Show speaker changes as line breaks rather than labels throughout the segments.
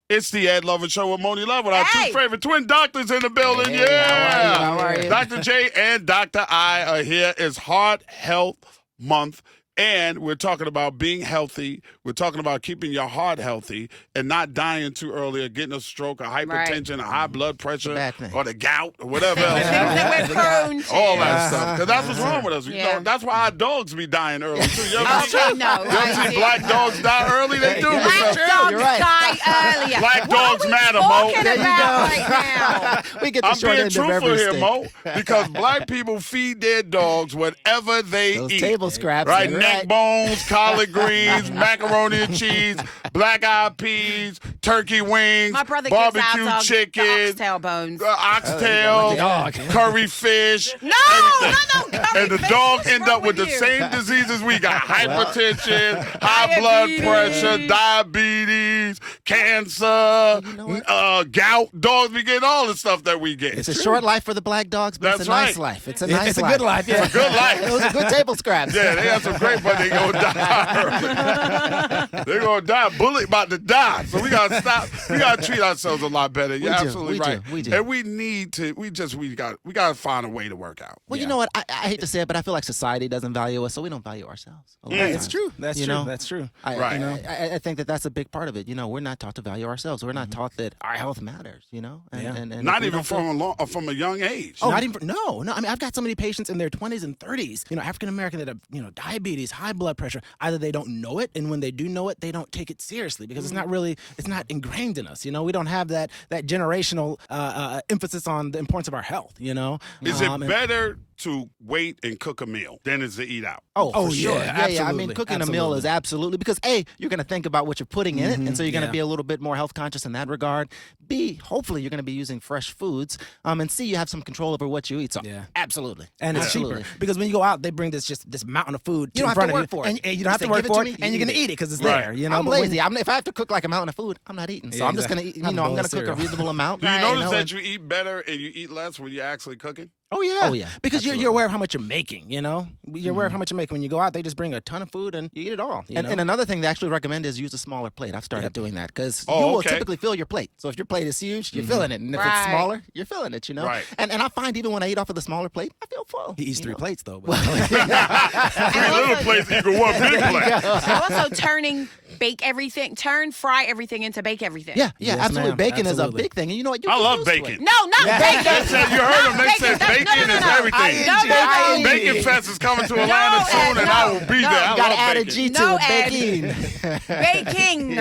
It's the Ed Lover Show with Monie Love with our
Hey.
two favorite twin doctors in the building.
Hey,
Yeah.
how are you?
Dr. J and Dr. I are here. It's Heart Health Month. And we're talking about being healthy. We're talking about keeping your heart healthy and not dying too early or getting a stroke or hypertension or high blood pressure or the gout or whatever else.
Things that we're prone to.
All that stuff. Because that's what's wrong with us. You
Yeah.
know, that's why our dogs be dying early, too. You ever
Oh,
see,
I know.
you ever see black dogs die early? They do.
Black
because
dogs
You're right.
die earlier.
Black dogs
what
matter,
are we
Mo.
talking
There you
about
go.
right now?
We get the
I'm
short
being
end of
truthful
every
here,
stick.
Mo, because black people feed their dogs whatever they
Those
eat.
table scraps.
Right,
you're
neck bones, collard greens, macaroni and cheese, black-eyed peas, turkey wings,
My brother gives our
barbecue
dog
chicken,
the oxtail bones.
oxtail,
dog.
curry fish,
No,
everything.
curry
And the
fish.
dog
What's
end
wrong
up with the
you?
same diseases we got: hypertension, high blood
Diabetes.
pressure, diabetes, cancer, gout. Dogs be getting all the stuff that we get.
It's a short life for the black dogs, but
That's
it's a nice
right.
life. It's a nice
It's a
life.
good life, yeah.
It's a good life.
Those are good table scraps.
Yeah, they have some great, but they gonna die. They're gonna die. Bullet about to die. So we gotta stop. We gotta treat ourselves a lot better. You're
We do,
absolutely
we do,
right.
we do.
And we need to. We gotta find a way to work out.
Well, you know what? I hate to say it, but I feel like society doesn't value us, so we don't value ourselves. a lot of
Yeah.
times.
It's true. That's
You
true.
know?
That's true.
Right.
I think that that's a big part of it. You know, we're not taught to value ourselves. We're not taught that our health matters. You know,
Yeah.
and
Not
if we
even
don't feel-
from a young age.
Oh,
Not even no. I mean, I've got so many patients in their 20s and 30s, African American that have, diabetes, high blood pressure. Either they don't know it, and when they do know it, they don't take it seriously because it's not ingrained in us. We don't have that generational emphasis on the importance of our health.
Is it better to wait and cook a meal than is to eat out?
Oh, for
yeah,
sure. Yeah. I mean,
absolutely,
cooking a meal is absolutely because A, you're going to think about what you're putting in it, and so you're going to
yeah.
be a little bit more health conscious in that regard. B, hopefully you're going to be using fresh foods, and C, you have some control over what you eat. So,
Yeah.
absolutely,
And it's
absolutely.
cheaper because when you go out, they bring this mountain of food
You don't
in
have
front
to
of
work
you,
for it.
and you don't have
They
to work
give it
for
to
it,
me,
and
you
you're gonna
eat it.
eat it because it's
Right.
there.
I'm
but when-
lazy. If I have to cook like a mountain of food, I'm not eating. So
Yeah,
I'm just going to eat.
Have a
I'm
bowl
going
of
to cook a
cereal.
reasonable amount.
Do you
Right,
notice that
and-
you eat better and you eat less when you're actually cooking?
Oh yeah.
Oh, yeah.
Because you're
Absolutely.
aware of how much you're making. You're aware of how much you're making. When you go out, they just bring a ton of food and you eat it all.
And another thing they actually recommend is use a smaller plate. I've started doing that because
Oh,
you will
okay.
typically fill your plate. So if your plate is huge, you're filling it. And if it's
Right.
smaller, you're filling it,
Right.
And I find even when I eat off of the smaller plate, I feel full.
he eats
you
three
know?
plates though. But
Three little plates equal one big plate.
Also turn fry everything into bake everything.
Yeah,
Yes,
absolutely.
ma'am.
Bacon is a
Absolutely.
big thing. And you know what? You
I
get
love
used to
bacon.
it.
No, not bacon.
They said, you heard them. They said bacon is everything.
No.
Bacon Fest is coming to Atlanta soon,
Ed,
and
no.
I will be
No,
there. I
You gotta
love
add a
bacon.
G to
No,
it.
Ed.
Bacon.
Baking.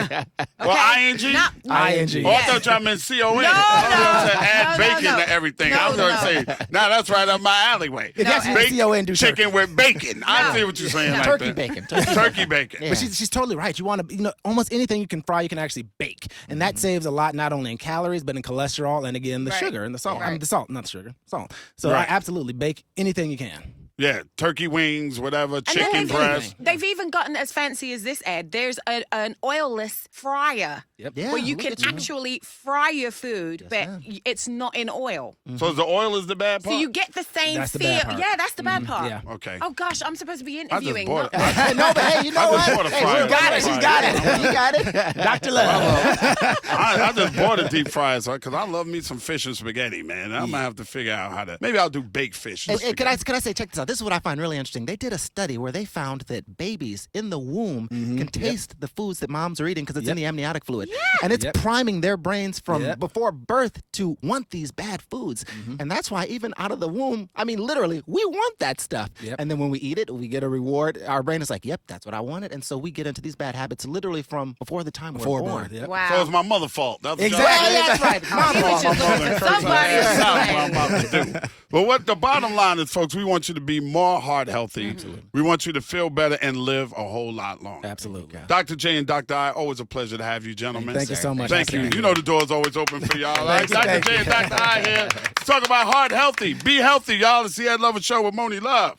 Well, ING?
Not,
ING.
Oh, I thought y'all meant CON.
No,
I was going to
no.
add
No,
bacon
no.
to everything.
No,
I was going to
no.
say, now that's right up my alleyway.
If you actually
Bacon,
CON, do
chicken with bacon. I see what you're saying like
Turkey
that.
bacon.
Turkey bacon.
Yeah.
But she's totally right. You want to, almost anything you can fry, you can actually bake, and that saves a lot, not only in calories but in cholesterol, and again the
Right.
sugar and the salt. I mean,
Right.
the salt, not the sugar, salt. So
Right.
absolutely bake anything you can.
Yeah, turkey wings, whatever,
And then
chicken breast.
they've even gotten as fancy as this, Ed. There's an oilless fryer
Yep.
Yeah,
where you
look
can
at you.
actually fry your food, but
ma'am.
it's not in oil.
So the oil is the bad part?
So you get the same
That's the
feel.
bad part.
Yeah, that's the bad part.
Yeah.
Okay.
Oh gosh, I'm supposed to be
I just
interviewing.
bought it.
not-
No, but hey, you know
I
what?
just bought a
Hey,
fryer.
she got it. She's got it. You got it.
Dr. Love.
I just bought a deep fryer because I love me some fish and spaghetti, man. I'm going to have to figure out how to. Maybe I'll do baked fish. And
Hey, can I
spaghetti.
say, check this out. This is what I find really interesting. They did a study where they found that babies in the womb can taste the foods that moms are eating because it's in the amniotic fluid. And it's priming their brains from before birth to want these bad foods. And that's why even out of the womb, I mean, literally, we want that stuff. And then when we eat it, we get a reward. Our brain is like, yep, that's what I wanted. And so we get into these bad habits literally from before the time we're born.
Yep.
Wow.
So it's my mother's fault. That's what y'all-
Exactly.
Yeah, that's right. Mom,
He was just looking for somebody to
That's what
blame.
I'm about to do. But what the bottom line is, folks, we want you to be more heart healthy. We want you to feel better and live a whole lot longer.
Absolutely.
Dr. J and Dr. I, always a pleasure to have you, gentlemen.
Thank you so much.
Thank you. You know the door's always open for y'all. All right?
Thank
Dr.
you.
J and Dr. I here. Let's talk about heart healthy. Be healthy, y'all. It's the Ed Lover Show with Monie Love.